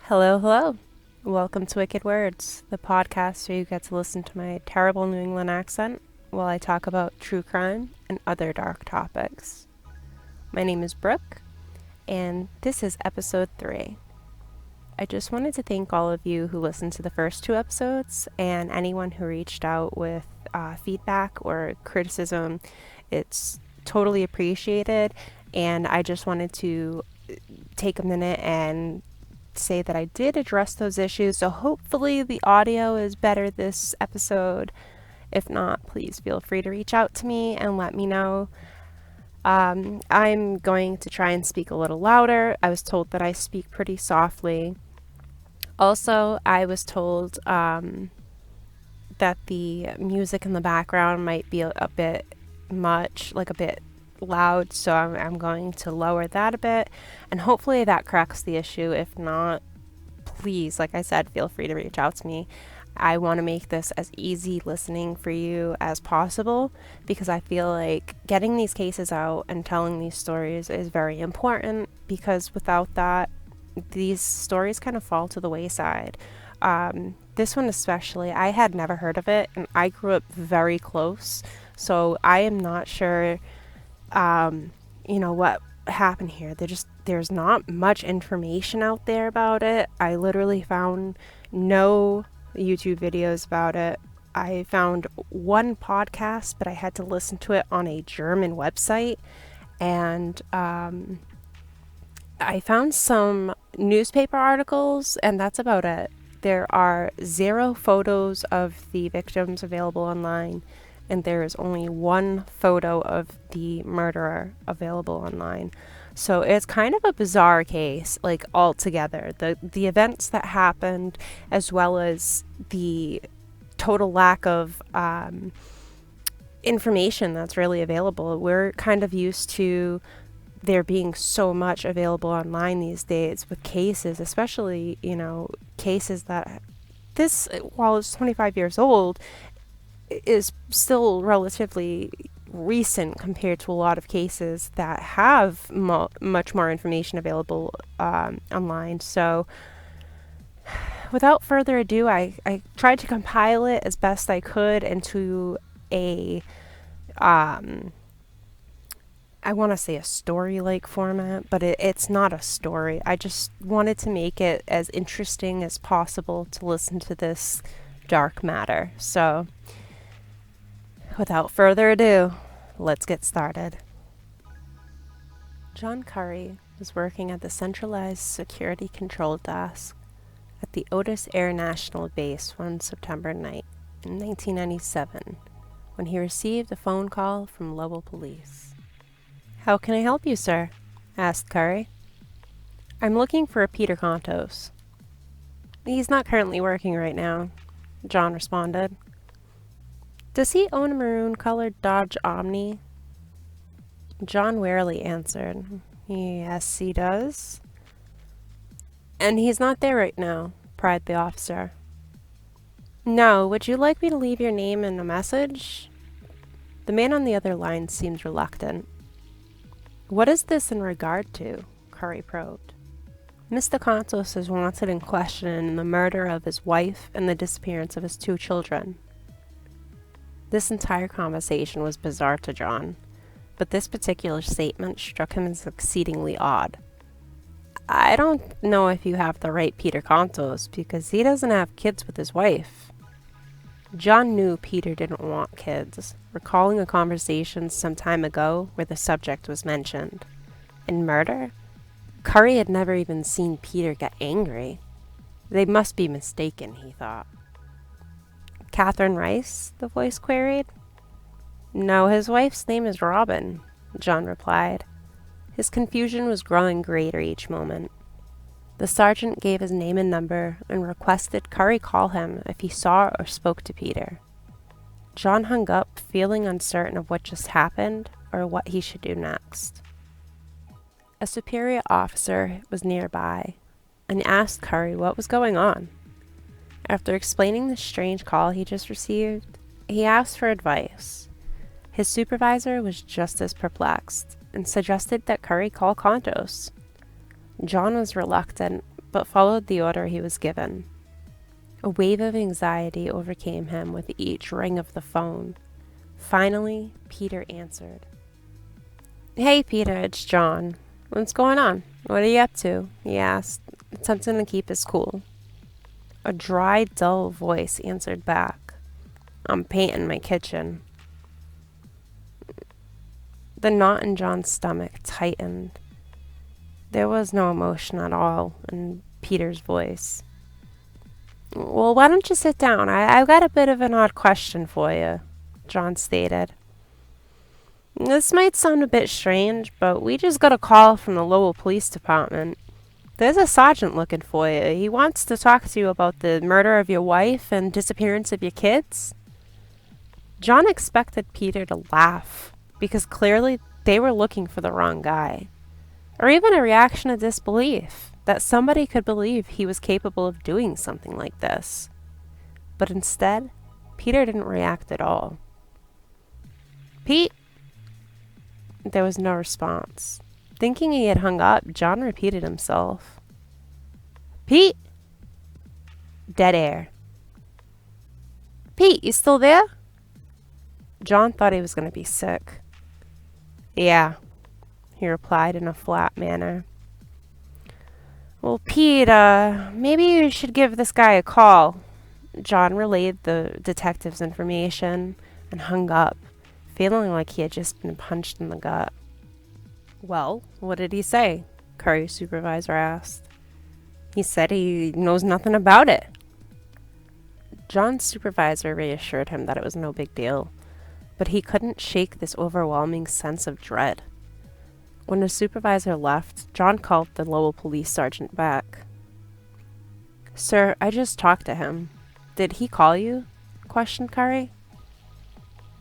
Hello, hello. Welcome to Wicked Words, the podcast where you get to listen to my terrible New England accent while I talk about true crime and other dark topics. My name is Brooke, and this is episode 3. I just wanted to thank all of you who listened to the first 2 episodes and anyone who reached out with feedback or criticism. It's totally appreciated, and I just wanted to take a minute and say that I did address those issues, so hopefully the audio is better this episode. If not, please feel free to reach out to me and let me know. I'm going to try and speak a little louder. I was told that I speak pretty softly. Also, I was told that the music in the background might be a bit much, like a bit loud, so I'm going to lower that a bit, and hopefully that corrects the issue. If not, please, like I said, feel free to reach out to me. I want to make this as easy listening for you as possible because I feel like getting these cases out and telling these stories is very important, because without that, these stories kind of fall to the wayside. This one especially, I had never heard of it, and I grew up very close, so I am not sure what happened here. There's not much information out there about it. I literally found no YouTube videos about it. I found one podcast, but I had to listen to it on a German website, and I found some newspaper articles, and that's about it. There are 0 photos of the victims available online, and there is only 1 photo of the murderer available online. So it's kind of a bizarre case, like, altogether. The events that happened, as well as the total lack of information that's really available. We're kind of used to there being so much available online these days with cases, especially, cases that this, while it's 25 years old, is still relatively recent compared to a lot of cases that have much more information available online. So without further ado, I tried to compile it as best I could into a I want to say a story-like format, but it's not a story. I just wanted to make it as interesting as possible to listen to this dark matter. So without further ado, let's get started. John Curry was working at the Centralized Security Control Desk at the Otis Air National Base one September night in 1997 when he received a phone call from Lowell police. "How can I help you, sir?" asked Curry. "I'm looking for a Peter Contos." "He's not currently working right now," John responded. "Does he own a maroon-colored Dodge Omni?" John warily answered, "Yes, he does." "And he's not there right now," cried the officer. "No, would you like me to leave your name and a message?" The man on the other line seemed reluctant. "What is this in regard to?" Curry probed. "Mr. Contos is wanted and questioned in the murder of his wife and the disappearance of his 2 children. This entire conversation was bizarre to John, but this particular statement struck him as exceedingly odd. "I don't know if you have the right Peter Contos, because he doesn't have kids with his wife." John knew Peter didn't want kids, recalling a conversation some time ago where the subject was mentioned. And murder? Curry had never even seen Peter get angry. They must be mistaken, he thought. "Catherine Rice?" the voice queried. "No, his wife's name is Robin," John replied. His confusion was growing greater each moment. The sergeant gave his name and number and requested Curry call him if he saw or spoke to Peter. John hung up, feeling uncertain of what just happened or what he should do next. A superior officer was nearby and asked Curry what was going on. After explaining the strange call he just received, he asked for advice. His supervisor was just as perplexed and suggested that Curry call Contos. John was reluctant, but followed the order he was given. A wave of anxiety overcame him with each ring of the phone. Finally, Peter answered. "Hey, Peter, it's John. What's going on? What are you up to?" he asked, attempting to keep his cool. A dry, dull voice answered back. "I'm painting my kitchen." The knot in John's stomach tightened. There was no emotion at all in Peter's voice. "Well, why don't you sit down? I've got a bit of an odd question for you," John stated. "This might sound a bit strange, but we just got a call from the Lowell Police Department. There's a sergeant looking for you. He wants to talk to you about the murder of your wife and disappearance of your kids." John expected Peter to laugh, because clearly they were looking for the wrong guy. Or even a reaction of disbelief, that somebody could believe he was capable of doing something like this. But instead, Peter didn't react at all. "Pete?" There was no response. Thinking he had hung up, John repeated himself. "Pete?" Dead air. "Pete, you still there?" John thought he was going to be sick. "Yeah," he replied in a flat manner. "Well, Pete, maybe you should give this guy a call." John relayed the detective's information and hung up, feeling like he had just been punched in the gut. "Well, what did he say?" Curry's supervisor asked. "He said he knows nothing about it." John's supervisor reassured him that it was no big deal, but he couldn't shake this overwhelming sense of dread. When the supervisor left, John called the Lowell police sergeant back. "Sir, I just talked to him. Did he call you?" questioned Curry.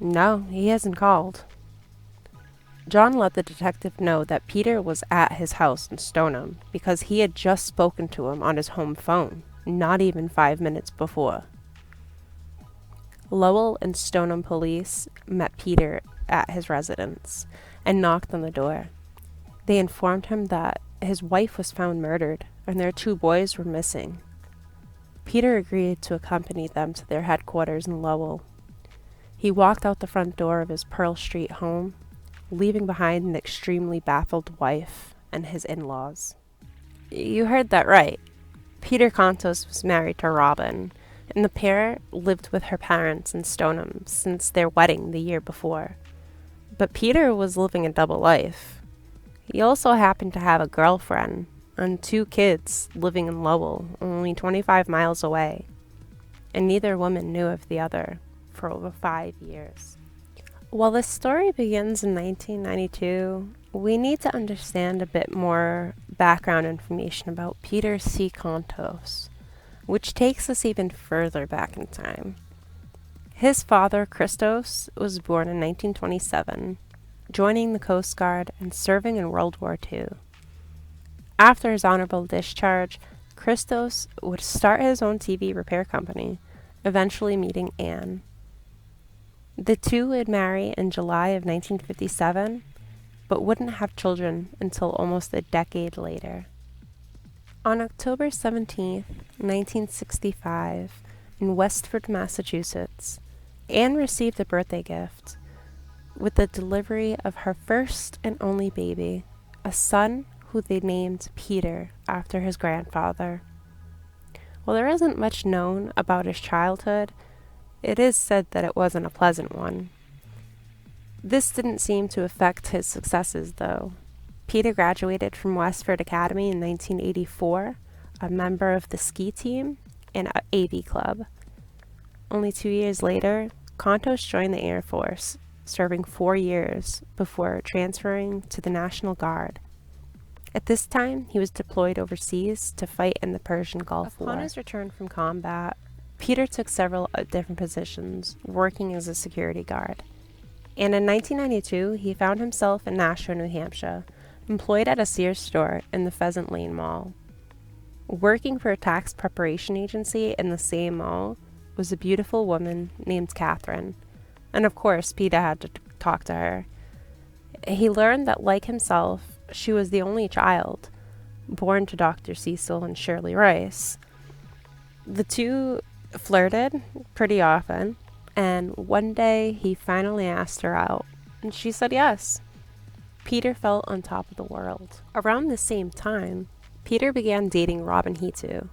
"No, he hasn't called." John let the detective know that Peter was at his house in Stoneham because he had just spoken to him on his home phone, not even 5 minutes before. Lowell and Stoneham police met Peter at his residence and knocked on the door. They informed him that his wife was found murdered and their 2 boys were missing. Peter agreed to accompany them to their headquarters in Lowell. He walked out the front door of his Pearl Street home, leaving behind an extremely baffled wife and his in-laws. You heard that right. Peter Contos was married to Robin, and the pair lived with her parents in Stoneham since their wedding the year before. But Peter was living a double life. He also happened to have a girlfriend and 2 kids living in Lowell, only 25 miles away, and neither woman knew of the other for over 5 years. While this story begins in 1992, we need to understand a bit more background information about Peter C. Contos, which takes us even further back in time. His father, Christos, was born in 1927, joining the Coast Guard and serving in World War II. After his honorable discharge, Christos would start his own TV repair company, eventually meeting Anne. The two would marry in July of 1957, but wouldn't have children until almost a decade later. On October 17, 1965, in Westford, Massachusetts, Anne received a birthday gift with the delivery of her first and only baby, a son who they named Peter after his grandfather. While there isn't much known about his childhood, it is said that it wasn't a pleasant one. This didn't seem to affect his successes, though. Peter graduated from Westford Academy in 1984, a member of the ski team and AV club. Only 2 years later, Contos joined the Air Force, serving 4 years before transferring to the National Guard. At this time, he was deployed overseas to fight in the Persian Gulf War. Upon his return from combat, Peter took several different positions, working as a security guard. And in 1992, he found himself in Nashua, New Hampshire, employed at a Sears store in the Pheasant Lane Mall. Working for a tax preparation agency in the same mall was a beautiful woman named Catherine, and of course, Peter had to talk to her. He learned that, like himself, she was the only child, born to Dr. Cecil and Shirley Rice. The two flirted pretty often, and one day he finally asked her out, and she said yes. Peter felt on top of the world. Around the same time, Peter began dating Robin Hitu,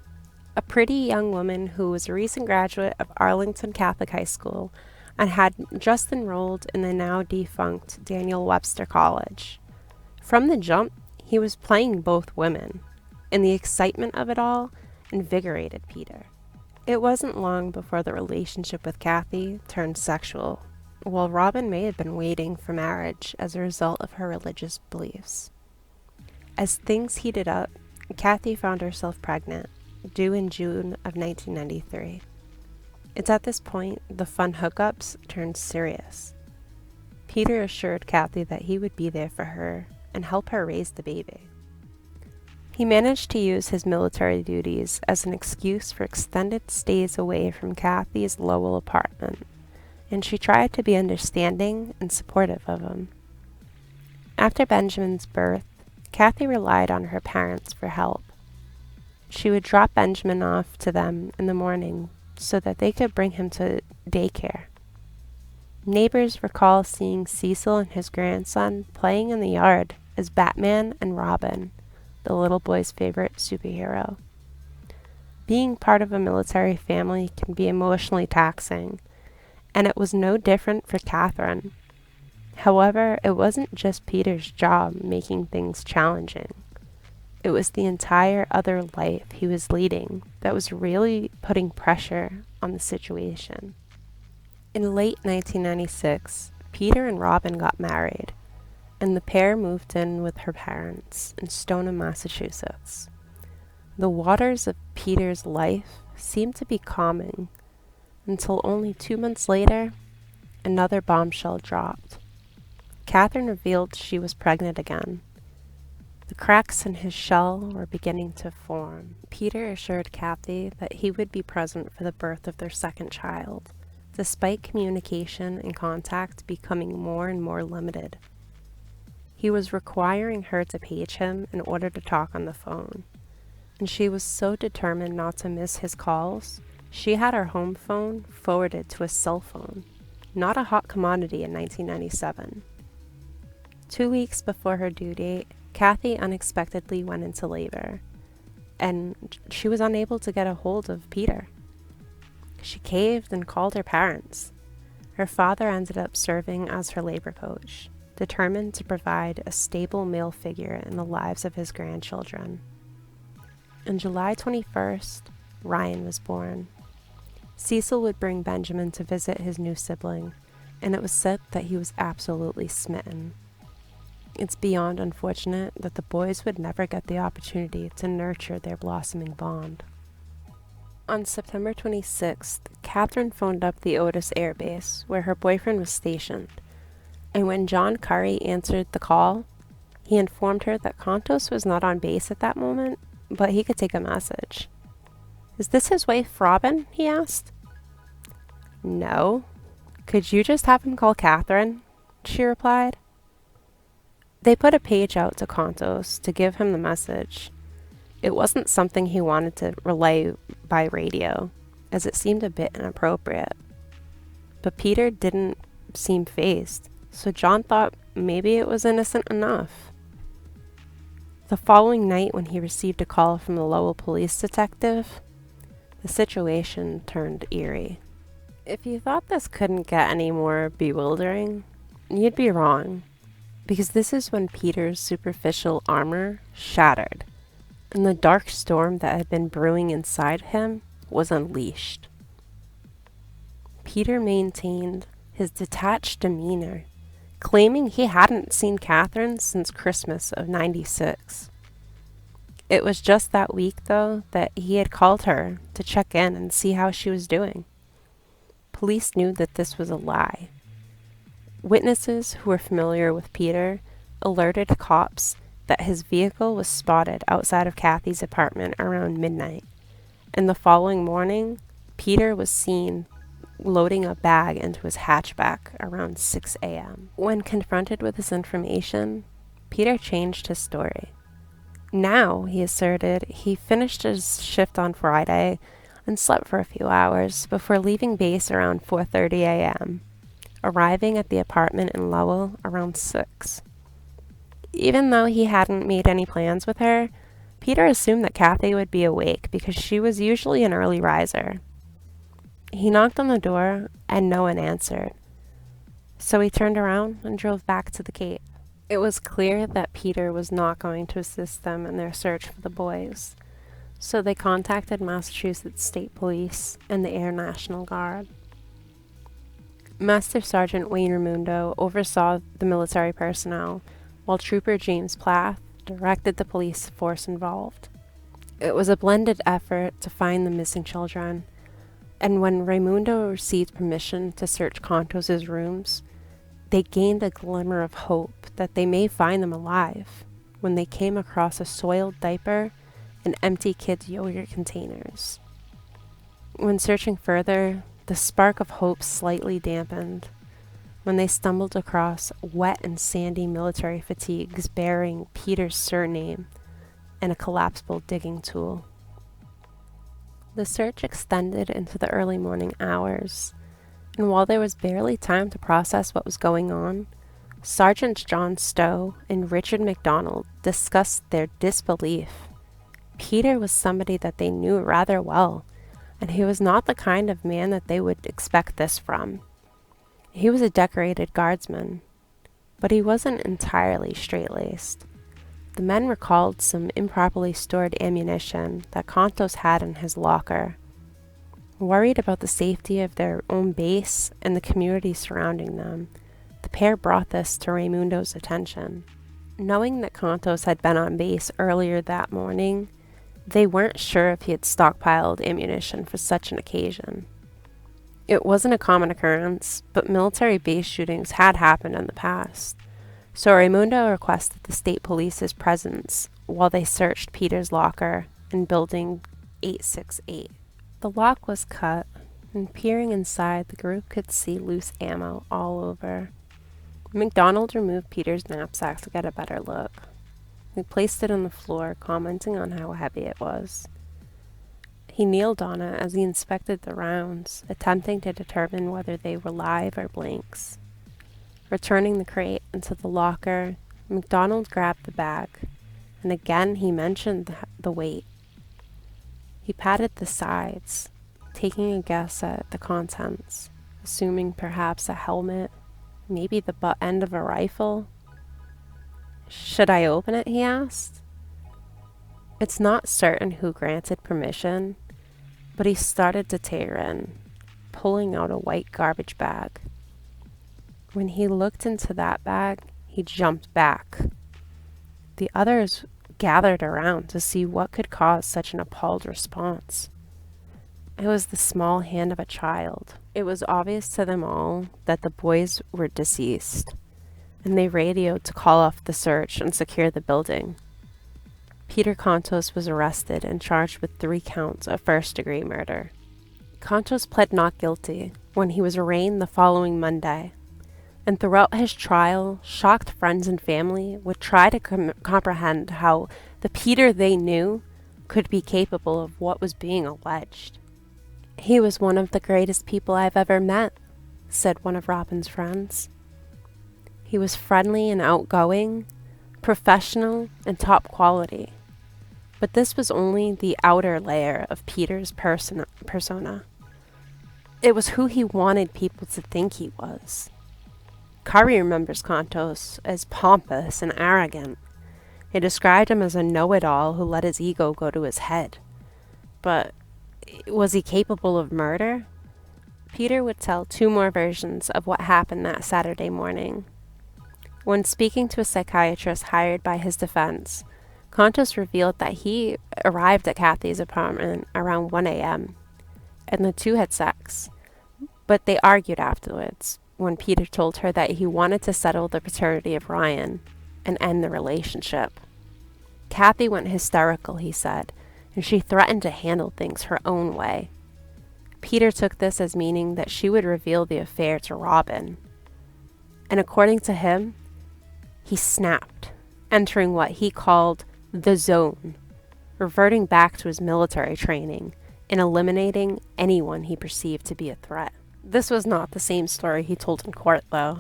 a pretty young woman who was a recent graduate of Arlington Catholic High School and had just enrolled in the now defunct Daniel Webster College. From the jump, he was playing both women, and the excitement of it all invigorated Peter. It wasn't long before the relationship with Kathy turned sexual, while Robin may have been waiting for marriage as a result of her religious beliefs. As things heated up, Kathy found herself pregnant, due in June of 1993. It's at this point the fun hookups turned serious. Peter assured Kathy that he would be there for her and help her raise the baby. He managed to use his military duties as an excuse for extended stays away from Kathy's Lowell apartment, and she tried to be understanding and supportive of him. After Benjamin's birth, Kathy relied on her parents for help. She would drop Benjamin off to them in the morning so that they could bring him to daycare. Neighbors recall seeing Cecil and his grandson playing in the yard as Batman and Robin, the little boy's favorite superhero. Being part of a military family can be emotionally taxing, and it was no different for Catherine. However, it wasn't just Peter's job making things challenging. It was the entire other life he was leading that was really putting pressure on the situation. In late 1996, Peter and Robin got married, and the pair moved in with her parents in Stoneham, Massachusetts. The waters of Peter's life seemed to be calming until only 2 months later, another bombshell dropped. Catherine revealed she was pregnant again. The cracks in his shell were beginning to form. Peter assured Kathy that he would be present for the birth of their second child, despite communication and contact becoming more and more limited. He was requiring her to page him in order to talk on the phone, and she was so determined not to miss his calls, she had her home phone forwarded to a cell phone, not a hot commodity in 1997. 2 weeks before her due date, Kathy unexpectedly went into labor, and she was unable to get a hold of Peter. She caved and called her parents. Her father ended up serving as her labor coach, determined to provide a stable male figure in the lives of his grandchildren. On July 21st, Ryan was born. Cecil would bring Benjamin to visit his new sibling, and it was said that he was absolutely smitten. It's beyond unfortunate that the boys would never get the opportunity to nurture their blossoming bond. On September 26th, Catherine phoned up the Otis Air Base, where her boyfriend was stationed, and when John Curry answered the call, he informed her that Contos was not on base at that moment, but he could take a message. "Is this his wife, Robin?" he asked. "No. Could you just have him call Catherine?" she replied. They put a page out to Contos to give him the message. It wasn't something he wanted to relay by radio, as it seemed a bit inappropriate. But Peter didn't seem fazed, so John thought maybe it was innocent enough. The following night, when he received a call from the Lowell police detective, the situation turned eerie. If you thought this couldn't get any more bewildering, you'd be wrong. Because this is when Peter's superficial armor shattered, and the dark storm that had been brewing inside him was unleashed. Peter maintained his detached demeanor, claiming he hadn't seen Catherine since Christmas of '96. It was just that week, though, that he had called her to check in and see how she was doing. Police knew that this was a lie. Witnesses who were familiar with Peter alerted cops that his vehicle was spotted outside of Kathy's apartment around midnight, and the following morning, Peter was seen loading a bag into his hatchback around 6 a.m. When confronted with this information, Peter changed his story. Now, he asserted, he finished his shift on Friday and slept for a few hours before leaving base around 4:30 a.m., arriving at the apartment in Lowell around 6. Even though he hadn't made any plans with her, Peter assumed that Kathy would be awake because she was usually an early riser. He knocked on the door and no one answered, so he turned around and drove back to the Cape. It was clear that Peter was not going to assist them in their search for the boys, so they contacted Massachusetts State Police and the Air National Guard. Master Sergeant Wayne Raimundo oversaw the military personnel, while Trooper James Plath directed the police force involved. It was a blended effort to find the missing children, and when Raimundo received permission to search Contos' rooms, they gained a glimmer of hope that they may find them alive when they came across a soiled diaper and empty kids' yogurt containers. When searching further, the spark of hope slightly dampened when they stumbled across wet and sandy military fatigues bearing Peter's surname and a collapsible digging tool. The search extended into the early morning hours, and while there was barely time to process what was going on, Sergeants John Stowe and Richard McDonald discussed their disbelief. Peter was somebody that they knew rather well, and he was not the kind of man that they would expect this from. He was a decorated guardsman, but he wasn't entirely straight-laced. The men recalled some improperly stored ammunition that Contos had in his locker. Worried about the safety of their own base and the community surrounding them, the pair brought this to Raimundo's attention. Knowing that Contos had been on base earlier that morning, they weren't sure if he had stockpiled ammunition for such an occasion. It wasn't a common occurrence, but military base shootings had happened in the past, so Raimundo requested the state police's presence while they searched Peter's locker in building 868. The lock was cut, and peering inside, the group could see loose ammo all over. McDonald removed Peter's knapsack to get a better look. He placed it on the floor, commenting on how heavy it was. He kneeled on it as he inspected the rounds, attempting to determine whether they were live or blanks. Returning the crate into the locker, McDonald grabbed the bag, and again he mentioned the weight. He patted the sides, taking a guess at the contents, assuming perhaps a helmet, maybe the butt end of a rifle. "Should I open it?" he asked. It's not certain who granted permission, but he started to tear in, pulling out a white garbage bag. When he looked into that bag, he jumped back. The others gathered around to see what could cause such an appalled response. It was the small hand of a child. It was obvious to them all that the boys were deceased, and they radioed to call off the search and secure the building. Peter Contos was arrested and charged with 3 counts of first-degree murder. Contos pled not guilty when he was arraigned the following Monday, and throughout his trial, shocked friends and family would try to comprehend how the Peter they knew could be capable of what was being alleged. "He was one of the greatest people I've ever met," said one of Robin's friends. "He was friendly and outgoing, professional and top quality. But this was only the outer layer of Peter's persona. It was who he wanted people to think he was. Curry remembers Contos as pompous and arrogant. He described him as a know-it-all who let his ego go to his head. But was he capable of murder?" Peter would tell 2 more versions of what happened that Saturday morning. When speaking to a psychiatrist hired by his defense, Contos revealed that he arrived at Kathy's apartment around 1 a.m., and the two had sex, but they argued afterwards when Peter told her that he wanted to settle the paternity of Ryan and end the relationship. Kathy went hysterical, he said, and she threatened to handle things her own way. Peter took this as meaning that she would reveal the affair to Robin, and according to him, he snapped, entering what he called the zone, reverting back to his military training and eliminating anyone he perceived to be a threat. This was not the same story he told in court, though.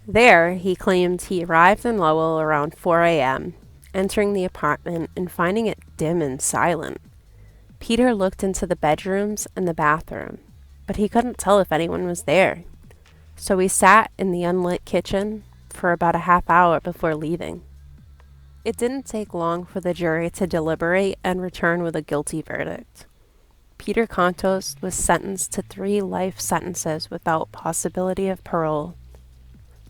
There, he claimed he arrived in Lowell around 4 a.m., entering the apartment and finding it dim and silent. Peter looked into the bedrooms and the bathroom, but he couldn't tell if anyone was there. So he sat in the unlit kitchen for about a half hour before leaving. It didn't take long for the jury to deliberate and return with a guilty verdict. Peter Contos was sentenced to 3 life sentences without possibility of parole.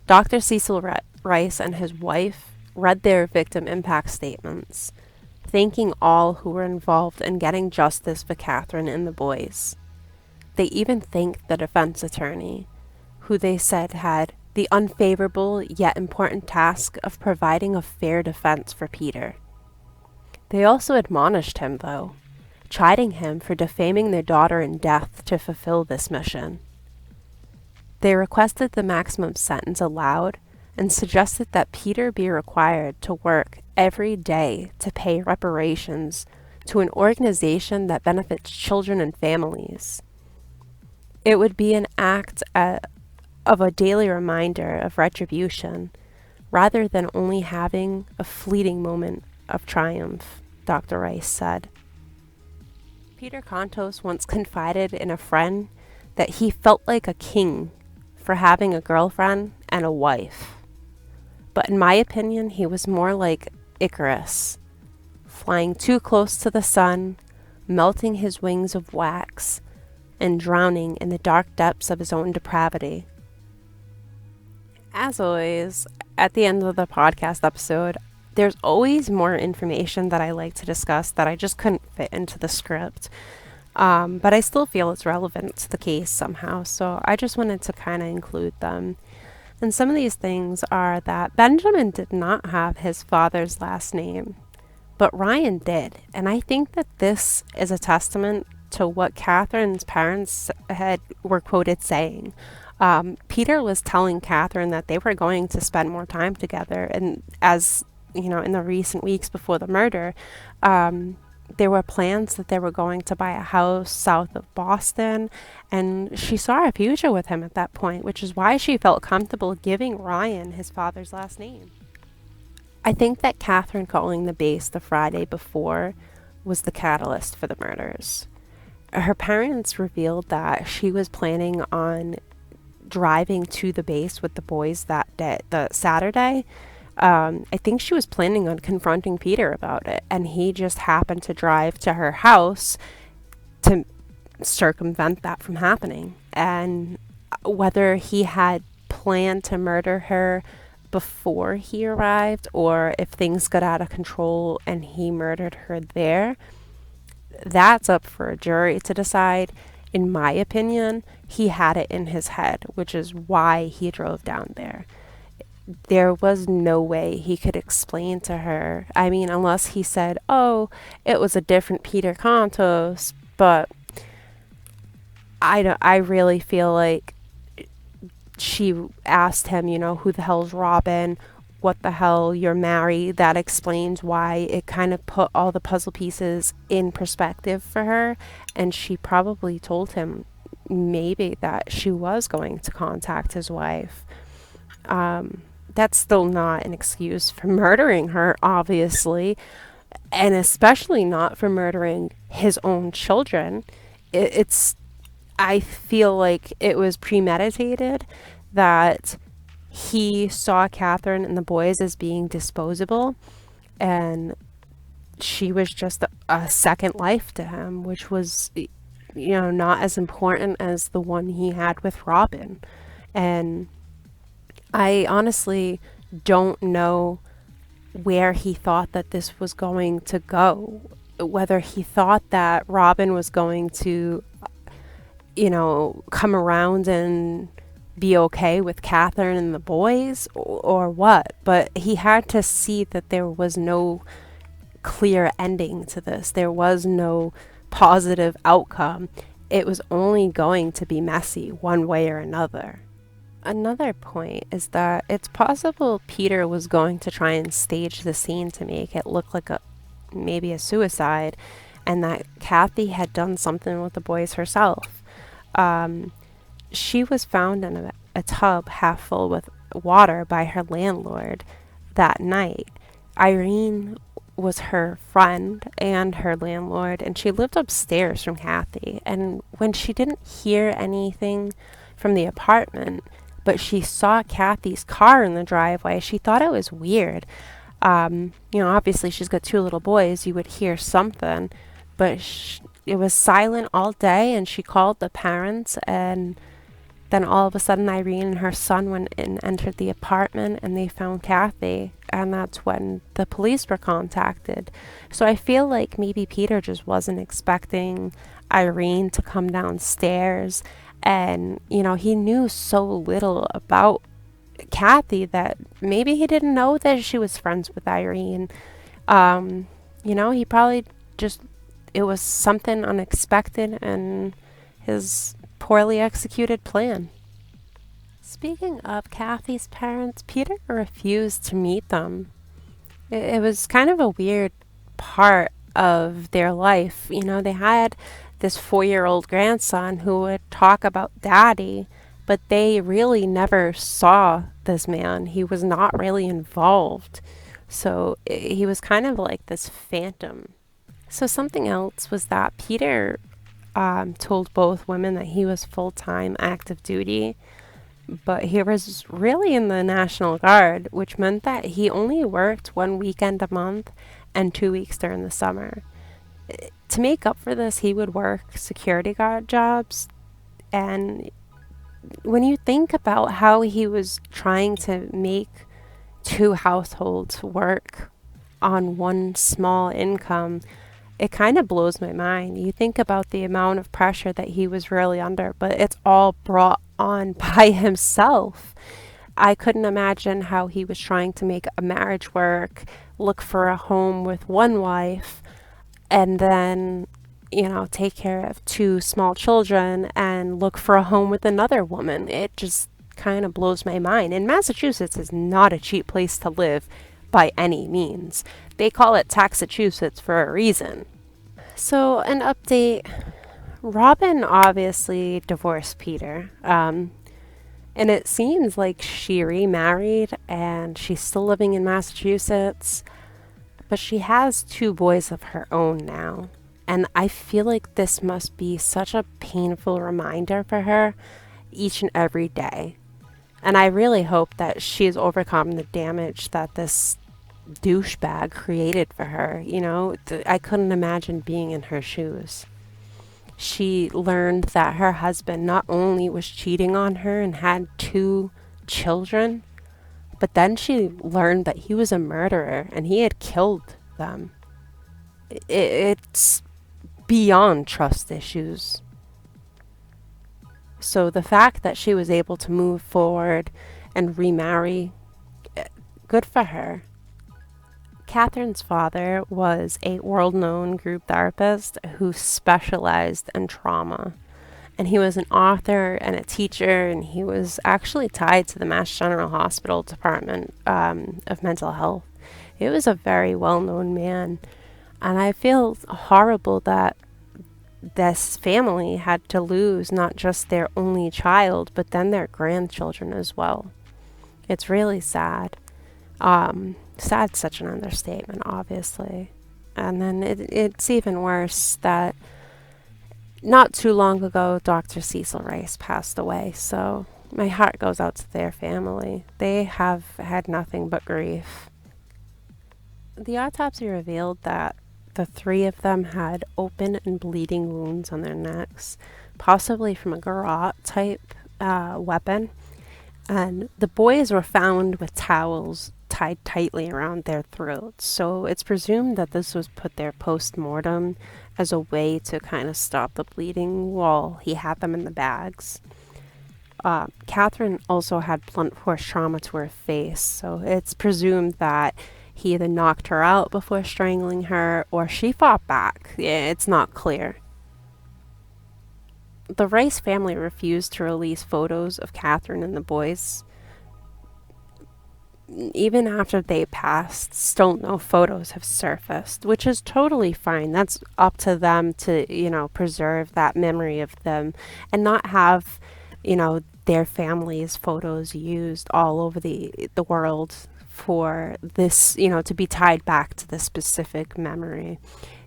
Dr. Cecil Rice and his wife read their victim impact statements, thanking all who were involved in getting justice for Catherine and the boys. They even thanked the defense attorney, who they said had the unfavorable yet important task of providing a fair defense for Peter. They also admonished him, though, chiding him for defaming their daughter in death to fulfill this mission. They requested the maximum sentence allowed and suggested that Peter be required to work every day to pay reparations to an organization that benefits children and families. It would be an act of a daily reminder of retribution, rather than only having a fleeting moment of triumph, Dr. Rice said. Peter Contos once confided in a friend that he felt like a king for having a girlfriend and a wife. But in my opinion, he was more like Icarus, flying too close to the sun, melting his wings of wax, and drowning in the dark depths of his own depravity. As always, at the end of the podcast episode, there's always more information that I like to discuss that I just couldn't fit into the script. But I still feel it's relevant to the case somehow, so I just wanted to kind of include them. And some of these things are that Benjamin did not have his father's last name, but Ryan did. And I think that this is a testament to what Catherine's parents were quoted saying. Peter was telling Catherine that they were going to spend more time together, and as you know, in the recent weeks before the murder, there were plans that they were going to buy a house south of Boston, and she saw a future with him at that point, which is why she felt comfortable giving Ryan his father's last name. I think that Catherine calling the base the Friday before was the catalyst for the murders. Her parents revealed that she was planning on driving to the base with the boys that day, the Saturday. I think she was planning on confronting Peter about it, and he just happened to drive to her house to circumvent that from happening. And whether he had planned to murder her before he arrived, or if things got out of control and he murdered her there, that's up for a jury to decide. In my opinion, he had it in his head, which is why he drove down there. There was no way he could explain to her. I mean, unless he said, oh, it was a different Peter Contos, but I really feel like she asked him, you know, who the hell's Robin? What the hell, you're married? That explains why it kind of put all the puzzle pieces in perspective for her. And she probably told him maybe that she was going to contact his wife. That's still not an excuse for murdering her, obviously, and especially not for murdering his own children. I feel like it was premeditated, that he saw Catherine and the boys as being disposable, and she was just a second life to him, which was, you know, not as important as the one he had with Robin. And I honestly don't know where he thought that this was going to go. Whether he thought that Robin was going to, you know, come around and be okay with Catherine and the boys, or what. But he had to see that there was no clear ending to this. There was no positive outcome. It was only going to be messy one way or another. Another point is that it's possible Peter was going to try and stage the scene to make it look like maybe a suicide, and that Kathy had done something with the boys herself. Um, she was found in a tub half full with water by her landlord that night. Irene was her friend and her landlord, and she lived upstairs from Kathy. And when she didn't hear anything from the apartment, but she saw Kathy's car in the driveway, she thought it was weird. Obviously she's got two little boys, you would hear something, but it was silent all day, and she called the parents, and then all of a sudden Irene and her son went and entered the apartment, and they found Kathy, and that's when the police were contacted. So I feel like maybe Peter just wasn't expecting Irene to come downstairs, and he knew so little about Kathy that maybe he didn't know that she was friends with Irene. He probably just, it was something unexpected in his poorly executed plan. Speaking of Kathy's parents, Peter refused to meet them. It was kind of a weird part of their life. They had this 4-year-old grandson who would talk about daddy, but they really never saw this man. He was not really involved. So he was kind of like this phantom. So something else was that Peter told both women that he was full-time active duty, but he was really in the National Guard, which meant that he only worked 1 weekend a month and 2 weeks during the summer. To make up for this, he would work security guard jobs. And when you think about how he was trying to make two households work on one small income, it kind of blows my mind. You think about the amount of pressure that he was really under, but it's all brought on by himself. I couldn't imagine how he was trying to make a marriage work, look for a home with one wife, and then, take care of two small children and look for a home with another woman. It just kind of blows my mind. And Massachusetts is not a cheap place to live by any means. They call it Taxachusetts for a reason. So, an update. Robin obviously divorced Peter. And it seems like she remarried and she's still living in Massachusetts. But she has two boys of her own now. And I feel like this must be such a painful reminder for her each and every day. And I really hope that she's overcome the damage that this douchebag created for her. I couldn't imagine being in her shoes. She learned that her husband not only was cheating on her and had two children, but then she learned that he was a murderer and he had killed them. It's beyond trust issues. So the fact that she was able to move forward and remarry, good for her. Catherine's father was a world-known group therapist who specialized in trauma. And he was an author and a teacher, and he was actually tied to the Mass General Hospital Department of Mental Health. He was a very well-known man. And I feel horrible that this family had to lose not just their only child, but then their grandchildren as well. It's really sad. Sad's such an understatement, obviously. And then it's even worse that not too long ago, Dr. Cecil Rice passed away. So my heart goes out to their family. They have had nothing but grief. The autopsy revealed that the three of them had open and bleeding wounds on their necks, possibly from a garrote type weapon. And the boys were found with towels tied tightly around their throats. So it's presumed that this was put there post-mortem as a way to kind of stop the bleeding while he had them in the bags. Catherine also had blunt force trauma to her face, so it's presumed that he either knocked her out before strangling her or she fought back. It's not clear. the Rice family refused to release photos of Catherine and the boys. Even after they passed, still no photos have surfaced, which is totally fine. That's up to them to, preserve that memory of them and not have, their family's photos used all over the world for this, to be tied back to this specific memory.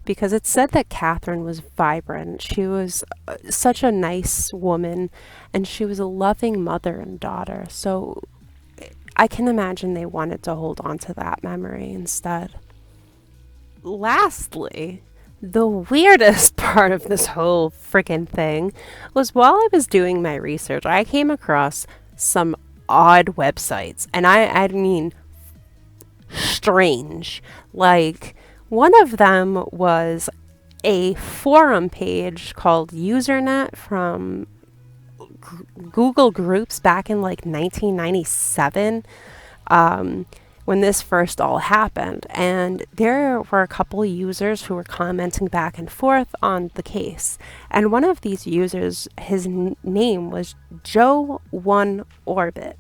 Because it's said that Catherine was vibrant. She was such a nice woman, and she was a loving mother and daughter. So I can imagine they wanted to hold on to that memory instead. Lastly, the weirdest part of this whole freaking thing was while I was doing my research, I came across some odd websites. And I mean, strange. Like, one of them was a forum page called Usernet from Google Groups back in like 1997, when this first all happened. And there were a couple users who were commenting back and forth on the case. And one of these users, his name was Joe1Orbit.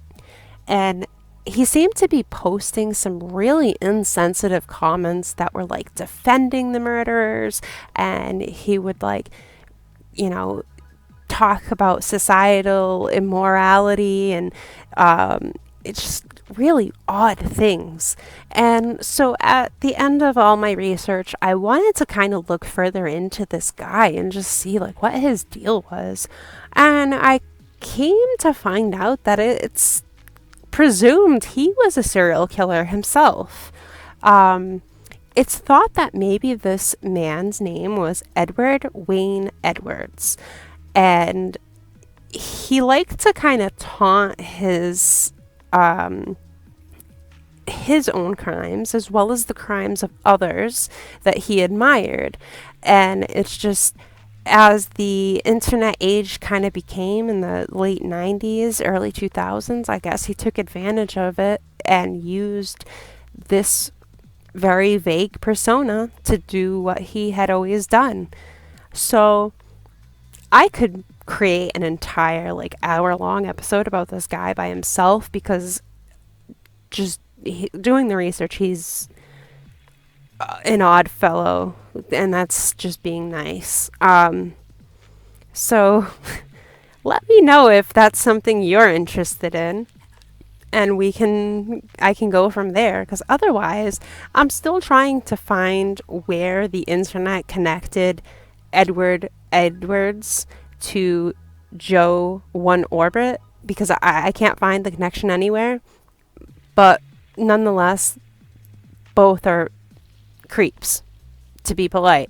And he seemed to be posting some really insensitive comments that were like defending the murderers, and he would like, talk about societal immorality and it's just really odd things. And so at the end of all my research, I wanted to kind of look further into this guy and just see like what his deal was. And I came to find out that it's presumed he was a serial killer himself. It's thought that maybe this man's name was Edward Wayne Edwards, and he liked to kind of taunt his own crimes as well as the crimes of others that he admired. And it's just, as the internet age kind of became in the late 90s, early 2000s, I guess he took advantage of it and used this very vague persona to do what he had always done. So I could create an entire like hour-long episode about this guy by himself, because just doing the research, he's an odd fellow, and that's just being nice. So let me know if that's something you're interested in, and I can go from there, because otherwise I'm still trying to find where the internet connected Edward Edwards to Joe1Orbit, because I can't find the connection anywhere. But nonetheless, both are creeps, to be polite.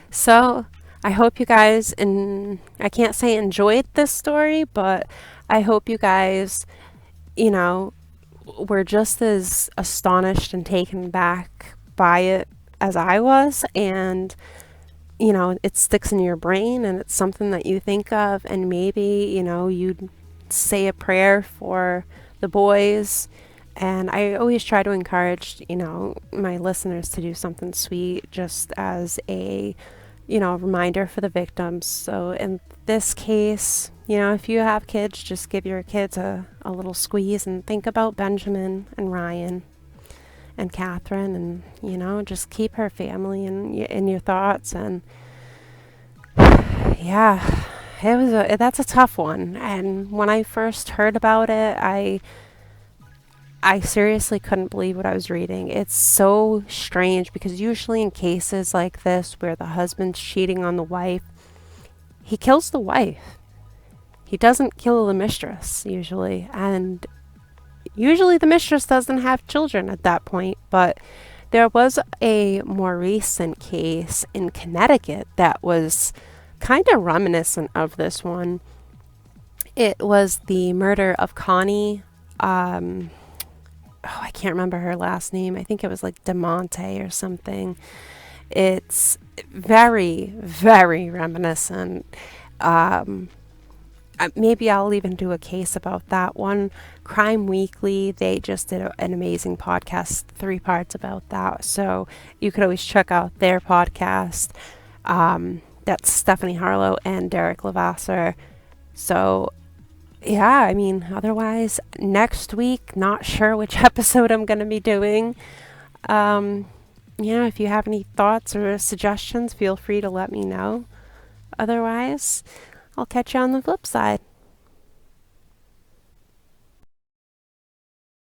So I hope you guys, I can't say enjoyed this story, but I hope you guys, were just as astonished and taken back by it as I was. And it sticks in your brain, and it's something that you think of, and maybe you'd say a prayer for the boys. And I always try to encourage my listeners to do something sweet, just as a reminder for the victims. So in this case, if you have kids, just give your kids a little squeeze and think about Benjamin and Ryan and Catherine, and just keep her family in your thoughts. And yeah, that's a tough one. And when I first heard about it, I seriously couldn't believe what I was reading. It's so strange, because usually in cases like this where the husband's cheating on the wife, he kills the wife. He doesn't kill the mistress usually, and usually the mistress doesn't have children at that point. But there was a more recent case in Connecticut that was kind of reminiscent of this one. It was the murder of Connie, I can't remember her last name. I think it was like DeMonte or something. It's very, very reminiscent. Maybe I'll even do a case about that one. Crime Weekly, they just did an amazing podcast, 3 parts about that. So you could always check out their podcast. That's Stephanie Harlow and Derek Levasseur. So, yeah, I mean, otherwise, next week, not sure which episode I'm going to be doing. If you have any thoughts or suggestions, feel free to let me know. Otherwise, I'll catch you on the flip side.